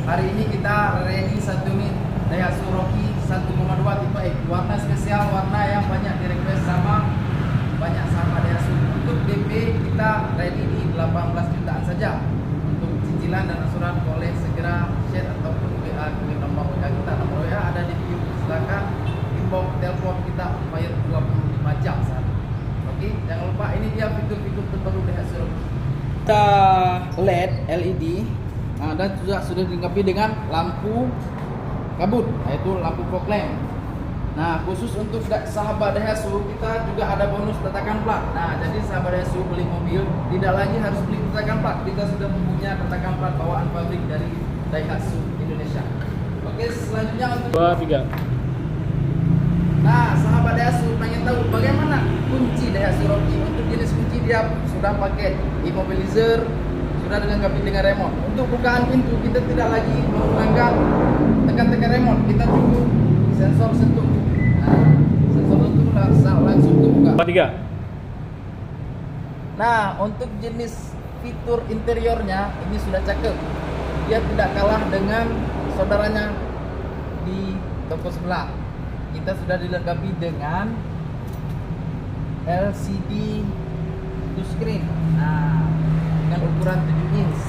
Hari ini kita ready satu unit Daihatsu Rocky 1,2 tipe X. Warna spesial, warna yang banyak di request sama banyak sahabat Daihatsu. Untuk DP kita ready di 18 jutaan saja. Untuk cicilan dan asuran boleh segera share ataupun WA ke nomor WA kita. Nomor WA ada di video. Silakan inbox telepon kita bayar 25 jam saat. Oke, jangan lupa ini dia fitur-fitur terbaru Daihatsu Rocky. Kita LED dan sudah dilengkapi dengan lampu kabut, yaitu lampu fog lamp. Nah, khusus untuk sahabat Daihatsu kita juga ada bonus tatakan plat. Nah, jadi sahabat Daihatsu beli mobil tidak lagi harus beli tatakan plat. Kita sudah mempunyai tatakan plat bawaan pabrik dari Daihatsu Indonesia. Oke, selanjutnya untuk 2, 3. Nah, sahabat Daihatsu pengen tahu bagaimana kunci Daihatsu Rocky. Untuk jenis kunci dia sudah pakai immobilizer, sudah dilengkapi dengan remote. Untuk bukaan pintu kita tidak lagi menggunakan tekan-tekan remote, kita cukup sensor sentuh. Nah, sensor sentuh langsung terbuka. 2, 3. Nah, untuk jenis fitur interiornya ini sudah cakep. Dia tidak kalah dengan saudaranya di toko sebelah. Kita sudah dilengkapi dengan LCD touchscreen. Nah, dengan ukuran 7 inch.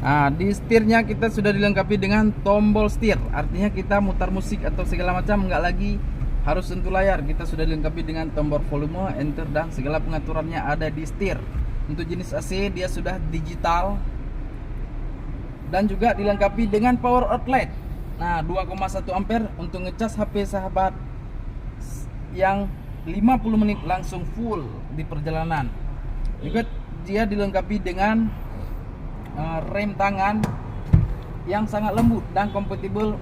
Nah, di setirnya kita sudah dilengkapi dengan tombol setir. Artinya kita mutar musik atau segala macam nggak lagi harus sentuh layar. Kita sudah dilengkapi dengan tombol volume, enter, dan segala pengaturannya ada di setir. Untuk jenis AC dia sudah digital dan juga dilengkapi dengan power outlet. Nah, 2,1 ampere untuk ngecas HP sahabat yang 50 menit langsung full di perjalanan. Juga dia dilengkapi dengan rem tangan yang sangat lembut dan kompatibel